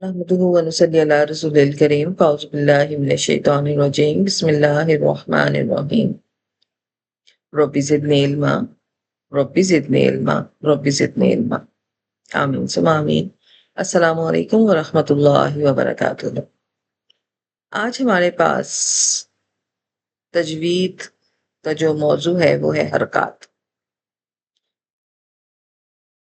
نحمده ونصلي على رسول الكريم فأعوذ بالله من الشيطان الرجيم بسم الله الرحمن الرحيم رب زدني علما رب زدني علما رب زدني علما آمین ثم آمین۔ السلام علیکم ورحمۃ اللہ وبرکاتہ۔ آج ہمارے پاس تجوید کا جو موضوع ہے وہ ہے حرکات۔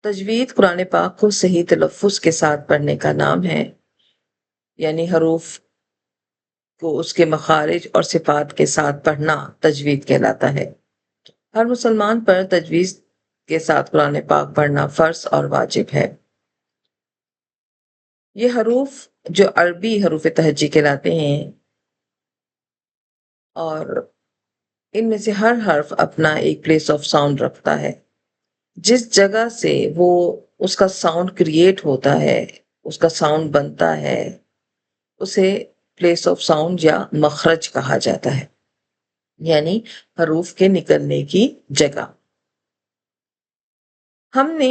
تجوید قرآن پاک کو صحیح تلفظ کے ساتھ پڑھنے کا نام ہے، یعنی حروف کو اس کے مخارج اور صفات کے ساتھ پڑھنا تجوید کہلاتا ہے۔ ہر مسلمان پر تجوید کے ساتھ قرآن پاک پڑھنا فرض اور واجب ہے۔ یہ حروف جو عربی حروف تہجی کہلاتے ہیں اور ان میں سے ہر حرف اپنا ایک پلیس آف ساؤنڈ رکھتا ہے۔ جس جگہ سے وہ اس کا ساؤنڈ کریٹ ہوتا ہے، اس کا ساؤنڈ بنتا ہے، اسے پلیس آف ساؤنڈ یا مخرج کہا جاتا ہے، یعنی حروف کے نکلنے کی جگہ۔ ہم نے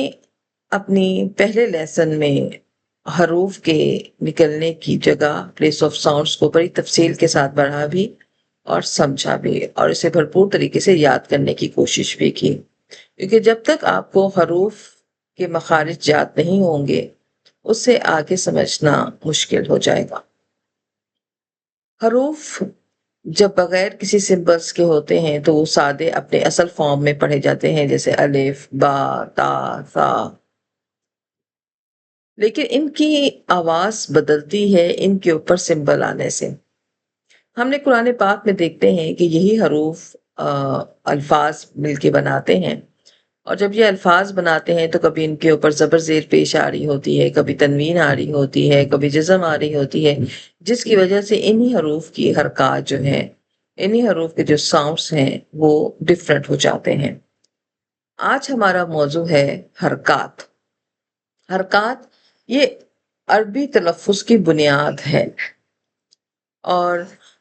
اپنی پہلے لیسن میں حروف کے نکلنے کی جگہ پلیس آف ساؤنڈز کو بڑی تفصیل کے ساتھ پڑھا بھی اور سمجھا بھی، اور اسے بھرپور طریقے سے یاد کرنے کی کوشش بھی کی، کیونکہ جب تک آپ کو حروف کے مخارج یاد نہیں ہوں گے اس سے آگے سمجھنا مشکل ہو جائے گا۔ حروف جب بغیر کسی سمبلز کے ہوتے ہیں تو وہ سادے اپنے اصل فارم میں پڑھے جاتے ہیں، جیسے الف، با، تا، ثا، لیکن ان کی آواز بدلتی ہے ان کے اوپر سمبل آنے سے۔ ہم نے قرآن پاک میں دیکھتے ہیں کہ یہی حروف الفاظ مل کے بناتے ہیں، اور جب یہ الفاظ بناتے ہیں تو کبھی ان کے اوپر زبر زیر پیش آ رہی ہوتی ہے، کبھی تنوین آ رہی ہوتی ہے، کبھی جزم آ رہی ہوتی ہے، جس کی وجہ سے انہی حروف کی حرکات جو ہیں، انہی حروف کے جو ساؤنڈز ہیں وہ ڈفرینٹ ہو جاتے ہیں۔ آج ہمارا موضوع ہے حرکات۔ حرکات یہ عربی تلفظ کی بنیاد ہے، اور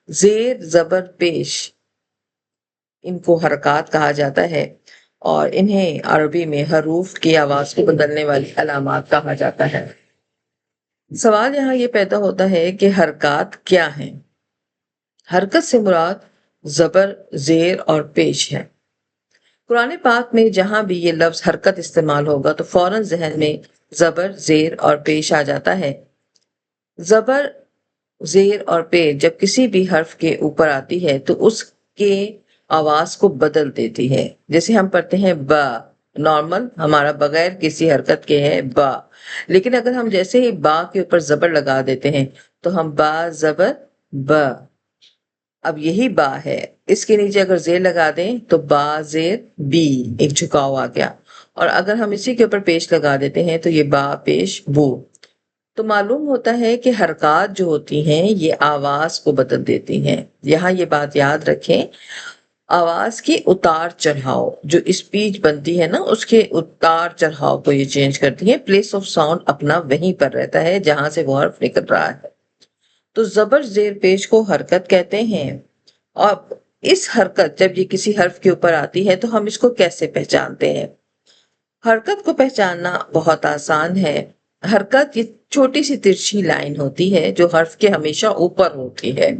زیر زبر پیش ان کو حرکات کہا جاتا ہے، اور انہیں عربی میں حروف کی آواز کو بدلنے والی علامات کہا جاتا ہے۔ سوال یہاں یہ پیدا ہوتا ہے کہ حرکات کیا ہیں؟ حرکت سے مراد زبر، زیر اور پیش ہے۔ قرآن پاک میں جہاں بھی یہ لفظ حرکت استعمال ہوگا تو فوراً ذہن میں زبر، زیر اور پیش آ جاتا ہے۔ زبر، زیر اور پیش جب کسی بھی حرف کے اوپر آتی ہے تو اس کے آواز کو بدل دیتی ہے۔ جیسے ہم پڑھتے ہیں با، نارمل ہمارا بغیر کسی حرکت کے ہے با، لیکن اگر ہم جیسے ہی با کے اوپر زبر لگا دیتے ہیں تو ہم با زبر با، اب یہی با ہے، اس کے نیچے اگر زیر لگا دیں تو با زیر بی، ایک جھکاؤ آ گیا، اور اگر ہم اسی کے اوپر پیش لگا دیتے ہیں تو یہ با پیش بو۔ تو معلوم ہوتا ہے کہ حرکات جو ہوتی ہیں یہ آواز کو بدل دیتی ہیں۔ یہاں یہ بات یاد رکھیں، آواز کی اتار چڑھاؤ جو اسپیچ بنتی ہے نا، اس کے اتار چڑھاؤ کو یہ چینج کرتی ہے۔ پلیس آف ساؤنڈ اپنا وہیں پر رہتا ہے جہاں سے وہ حرف نکل رہا ہے۔ تو زبر زیر پیش کو حرکت کہتے ہیں، اور اس حرکت جب یہ کسی حرف کے اوپر آتی ہے تو ہم اس کو کیسے پہچانتے ہیں؟ حرکت کو پہچاننا بہت آسان ہے۔ حرکت یہ چھوٹی سی ترچھی لائن ہوتی ہے جو حرف کے ہمیشہ اوپر ہوتی ہے،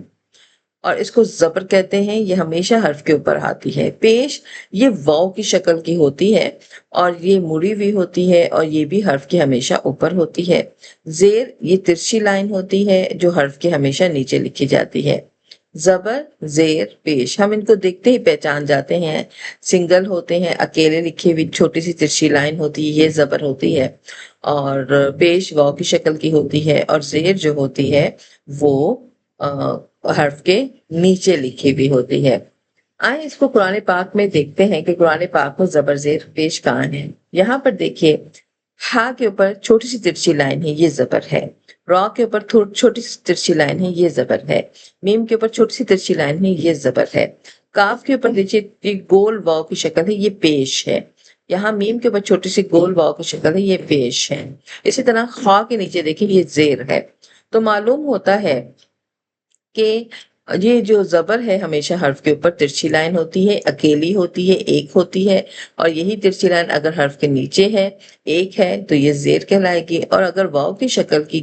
اور اس کو زبر کہتے ہیں، یہ ہمیشہ حرف کے اوپر آتی ہے۔ پیش یہ واو کی شکل کی ہوتی ہے اور یہ مڑی ہوئی ہوتی ہے، اور یہ بھی حرف کے ہمیشہ اوپر ہوتی ہے۔ زیر یہ ترچھی لائن ہوتی ہے جو حرف کے ہمیشہ نیچے لکھی جاتی ہے۔ زبر، زیر، پیش ہم ان کو دیکھتے ہی پہچان جاتے ہیں، سنگل ہوتے ہیں، اکیلے لکھی ہوئی چھوٹی سی ترچھی لائن ہوتی ہے، یہ زبر ہوتی ہے، اور پیش واو کی شکل کی ہوتی ہے، اور زیر جو ہوتی ہے وہ حرف کے نیچے لکھی ہوئی ہوتی ہے۔ آئیں اس کو قرآن پاک میں دیکھتے ہیں کہ قرآن پاک میں زبر زیر پیش کہاں ہے۔ یہاں پر دیکھیے، ہا کے اوپر چھوٹی سی ترچھی لائن ہے، یہ زبر ہے۔ را کے اوپر چھوٹی سی ترچھی لائن ہے، یہ زبر ہے۔ میم کے اوپر چھوٹی سی ترچھی لائن ہے، یہ زبر ہے۔ کاف کے اوپر دیکھیے گول واو کی شکل ہے، یہ پیش ہے۔ یہاں میم کے اوپر چھوٹی سی گول واو کی شکل ہے، یہ پیش ہے۔ اسی طرح خا کے نیچے دیکھیں، یہ زیر ہے۔ تو معلوم ہوتا ہے کہ یہ جو زبر ہے ہمیشہ حرف کے اوپر ترچھی لائن ہوتی ہے، اکیلی ہوتی ہے، ایک ہوتی ہے، اور یہی ترچھی لائن اگر حرف کے نیچے ہے، ایک ہے، تو یہ زیر کہلائے گی، اور اگر واو کی شکل کی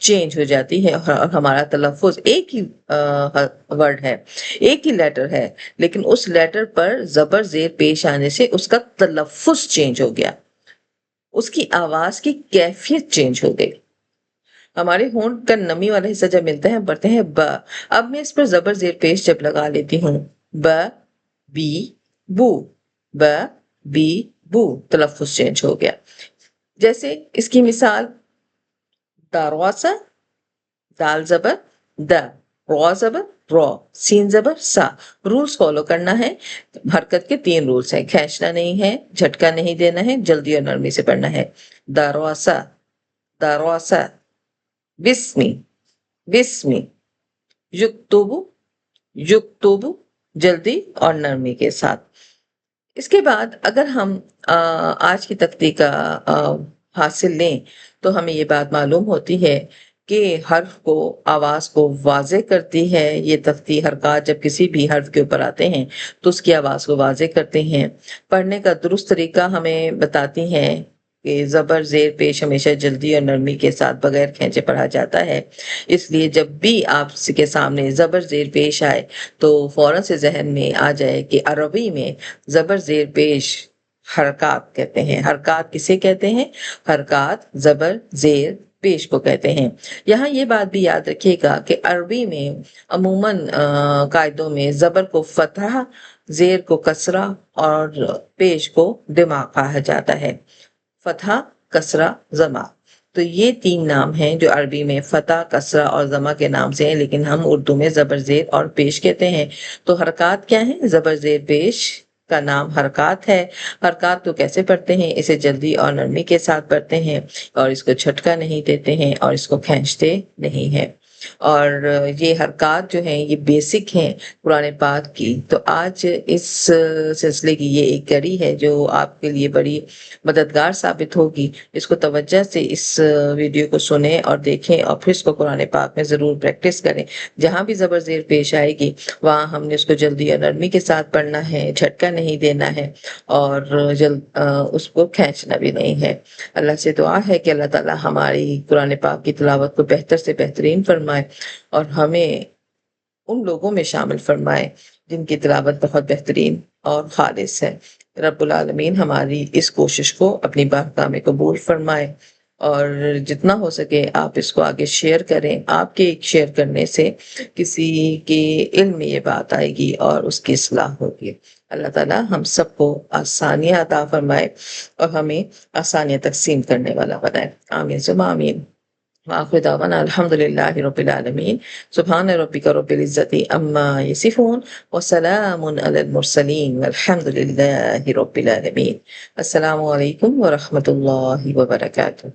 چینج ہو جاتی ہے اور ہمارا تلفظ ایک ہی ورڈ ہے، ایک ہی لیٹر ہے، لیکن اس لیٹر پر زبر زیر پیش آنے سے اس کا تلفظ چینج ہو گیا، اس کی آواز کی کیفیت چینج ہو گئی۔ ہمارے ہونٹ کا نمی والا حصہ جب ملتا ہے ہم پڑھتے ہیں ب، اب میں اس پر زبر زیر پیش جب لگا لیتی ہوں ب بی بو، ب بی بو، تلفظ چینج ہو گیا۔ جیسے اس کی مثال دارواسا، دال زبر د، رو زبر رو، سین زبر سا۔ رولز فالو کرنا ہے، حرکت کے 3 رولز ہیں، کھینچنا نہیں ہے، جھٹکا نہیں دینا ہے، جلدی اور نرمی سے پڑھنا ہے۔ دارواسا دارواسا، بسمی بسمی، یکتبو یکتبو، جلدی اور نرمی کے ساتھ۔ اس کے بعد اگر ہم آج کی تختی کا حاصل لیں تو ہمیں یہ بات معلوم ہوتی ہے کہ حرف کو، آواز کو واضح کرتی ہے یہ تختی۔ حرکات جب کسی بھی حرف کے اوپر آتے ہیں تو اس کی آواز کو واضح کرتے ہیں۔ پڑھنے کا درست طریقہ ہمیں بتاتی ہیں کہ زبر زیر پیش ہمیشہ جلدی اور نرمی کے ساتھ بغیر کھینچے پڑھا جاتا ہے۔ اس لیے جب بھی آپ کے سامنے زبر زیر پیش آئے تو فوراً سے ذہن میں آ جائے کہ عربی میں زبر زیر پیش حرکات کہتے ہیں۔ حرکات کسے کہتے ہیں؟ حرکات زبر زیر پیش کو کہتے ہیں۔ یہاں یہ بات بھی یاد رکھیے گا کہ عربی میں عموماً قاعدوں میں زبر کو فتح، زیر کو کسرہ اور پیش کو دماغ کہا جاتا ہے۔ فتح، کسرہ، ضمہ، تو یہ 3 نام ہیں جو عربی میں فتح، کسرہ اور ضمہ کے نام سے ہیں، لیکن ہم اردو میں زبر زیر اور پیش کہتے ہیں۔ تو حرکات کیا ہیں؟ زبر زیر پیش کا نام حرکات ہے۔ حرکات کو کیسے پڑھتے ہیں؟ اسے جلدی اور نرمی کے ساتھ پڑھتے ہیں اور اس کو جھٹکا نہیں دیتے ہیں اور اس کو کھینچتے نہیں ہیں۔ اور یہ حرکات جو ہیں یہ بیسک ہیں قرآن پاک کی۔ تو آج اس سلسلے کی یہ ایک کڑی ہے جو آپ کے لیے بڑی مددگار ثابت ہوگی۔ اس کو توجہ سے اس ویڈیو کو سنیں اور دیکھیں اور پھر اس کو قرآن پاک میں ضرور پریکٹس کریں۔ جہاں بھی زبر زیر پیش آئے گی وہاں ہم نے اس کو جلدی اور نرمی کے ساتھ پڑھنا ہے، جھٹکا نہیں دینا ہے اور اس کو کھینچنا بھی نہیں ہے۔ اللہ سے دعا ہے کہ اللہ تعالی ہماری قرآن پاک کی تلاوت کو بہتر سے بہترین فرمائے اور ہمیں ان لوگوں میں شامل فرمائے جن کی تلاوت بہت بہترین اور خالص ہے۔ رب العالمین ہماری اس کوشش کو اپنی بارگاہ میں قبول فرمائے اور جتنا ہو سکے آپ اس کو آگے شیئر کریں۔ آپ کے ایک شیئر کرنے سے کسی کے علم میں یہ بات آئے گی اور اس کی اصلاح ہوگی۔ اللہ تعالیٰ ہم سب کو آسانیاں عطا فرمائے اور ہمیں آسانیاں تقسیم کرنے والا بنائے۔ آمین ثم آمین۔ وآخر دعوانا الحمدللہ رب العالمین۔ سبحان ربک رب العزت عما یصفون وسلام علی المرسلین والحمدللہ رب العالمین۔ السلام علیکم ورحمۃ اللہ وبرکاتہ۔